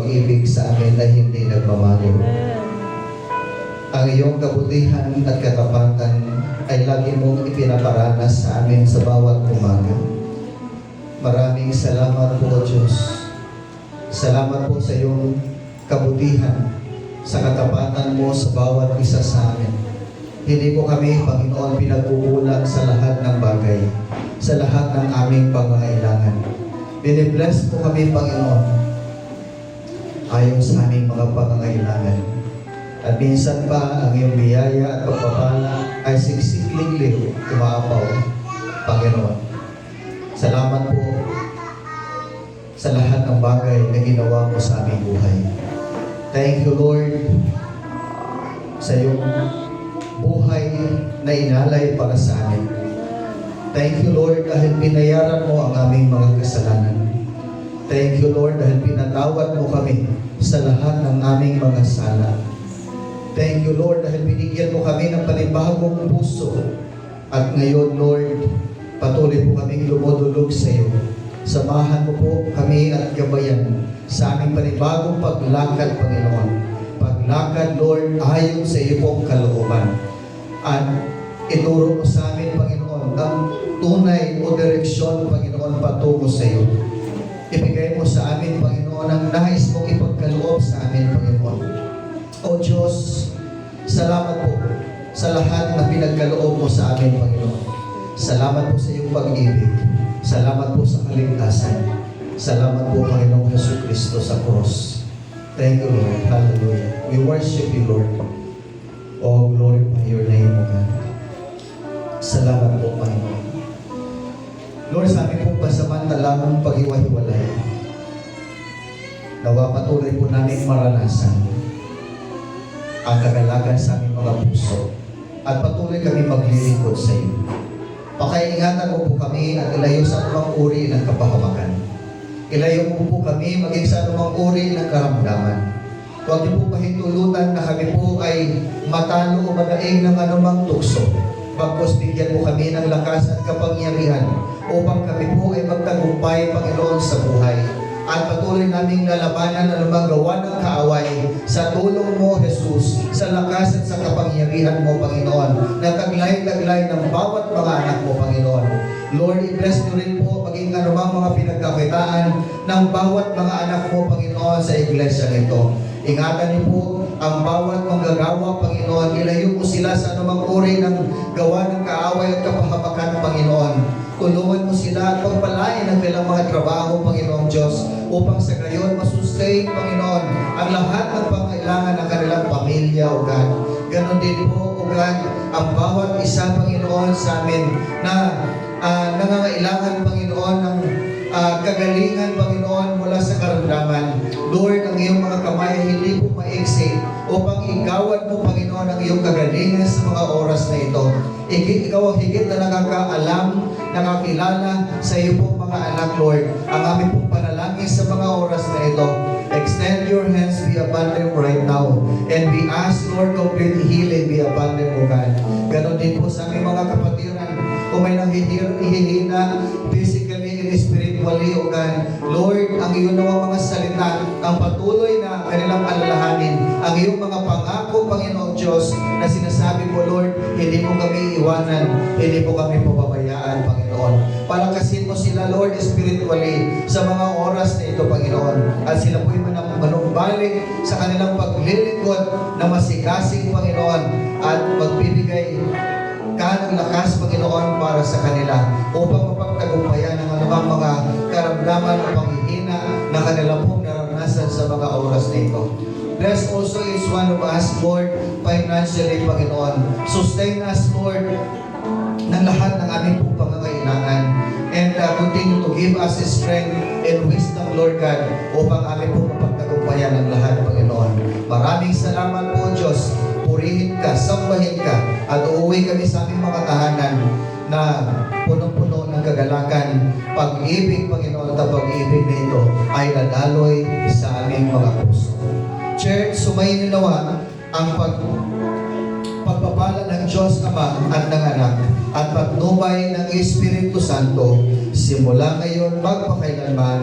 pag-ibig sa amin ay hindi nagmamago. Ang iyong kabutihan at katapatan ay lagi mong ipinaparanas sa amin sa bawat umaga. Maraming salamat po, Diyos. Salamat po sa iyong kabutihan, sa katapatan mo sa bawat isa sa amin. Hindi po kami, Panginoon, pinagkukulang sa lahat ng bagay, sa lahat ng aming pangangailangan. Binibless po kami, Panginoon, ayon sa aming mga pangangailangan. At minsan pa, ang iyong biyaya at pagpapala ay siksikling umaapaw, Panginoon. Salamat po sa lahat ng bagay na ginawa mo sa aming buhay. Thank you, Lord, sa iyong buhay na inalay para sa amin. Thank you, Lord, dahil binayaran mo ang aming mga kasalanan. Thank you, Lord, dahil pinatawad mo kami sa lahat ng aming mga sala. Thank you, Lord, dahil binigyan mo kami ng panibagong puso. At ngayon, Lord, patuloy po kaming lumudulog sa iyo. Samahan mo po kami at gabayan sa aming panibagong paglakad, Panginoon. Paglakad, Lord, ayon sa iyo pong kalooban. At ituro mo sa amin, Panginoon, ang tunay o direksyon, Panginoon, patungo sa iyo. Ibigay mo sa amin, Panginoon, ang nais mong ipagkaloob sa amin, Panginoon. O Diyos, salamat po sa lahat na pinagkaloob mo sa amin, Panginoon. Salamat po sa iyong pag-ibig. Salamat po sa kaligtasan. Salamat po, Panginoong Jesucristo sa cross. Thank you, Lord. Hallelujah. We worship you, Lord. Oh, glorify your name, O God. Salamat po, Panginoon. Lord, sa aming pong pasamantalang paghiwa-hiwalay, nawa patuloy po namin maranasan ang kagalagan sa aming mga puso at patuloy kami maglilingkod sa iyo. Pakaingatan mo po kami at ilayo sa anumang uri ng kapahamakan. Ilayo mo po kami maging sa anumang uri ng karamdaman. Huwag niyo po pahintulutan na kami po ay matalo o madaing ng anumang tukso. Bagkus bigyan mo kami ng lakas at kapangyarihan upang kami po ay magtagumpay, Panginoon, sa buhay. At patuloy naming lalabanan ang anumang gawa ng kaaway sa tulong mo, Jesus, sa lakas at sa kapangyarihan mo, Panginoon, na taglay-taglay ng bawat mga anak mo, Panginoon. Lord, i-bless niyo rin po maging anumang mga pinagkakitaan ng bawat mga anak mo, Panginoon, sa iglesia nito. Ingatan niyo po ang bawat manggagawa, Panginoon. Ilayo po sila sa anumang uri ng gawa ng kaaway at kapahamakan, Panginoon. Tulungan mo sila at pagpalain ang kanilang mga trabaho, Panginoong Diyos, upang sa gayon masustain, Panginoon, ang lahat ng pangailangan ng kanilang pamilya, O God. Ganon din po, O God, ang bawat isa, Panginoon, sa amin na nangangailangan, Panginoon, ng kagalingan, Panginoon, mula sa karamdaman. Lord, ang iyong mga kamay ay hindi po maiksi upang igawad mo, Panginoon, ang iyong kagalingan sa mga oras na ito. Ikaw ang higit na nakakaalam, nakakilala sa iyo pong mga anak, Lord. Ang aming pong panalangin sa mga oras na ito. Extend your hands, be upon them right now. And we ask, Lord, complete healing, be upon them, O God. Ganon din po sa aming mga kapatiran. Kung may nanghihina, physically and spiritually, O God. Lord, ang iyong mga salita, ang patuloy na kanilang alalahanin, ang iyong mga pangako, Panginoong Diyos, na sinasabi mo, Lord, hindi mo kami iwanan, hindi mo kami pababayaan, Panginoon. Palakasin mo sila, Lord, spiritually sa mga oras na ito, Panginoon. At sila po'y manumbalik sa kanilang paglilingkod na masigasig, Panginoon, at magbibigay ka ng lakas, Panginoon, para sa kanila upang mapagtagumpayan ang anumang mga karamdaman o panghihina na kanila pong naranasan sa mga oras na ito. Bless also each one of us, Lord, financially, Panginoon. Sustain us, Lord, ng lahat ng aming pong pangangailangan. And continue to give us strength and wisdom, Lord God, upang aming pong mapagtagumpayan ang lahat, Panginoon. Maraming salamat po, Diyos. Purihin ka, sambahin ka, at uuwi kami sa aming mga tahanan na punong-puno ng kagalakan, pag-ibig, Panginoon, at ang pag-ibig na ito ay nadaloy sa aming mga puso. Church, sumayin nawa ang pagpapala ng Diyos Ama at ng Anak at patnubay ng Espiritu Santo simula ngayon magpakailanman.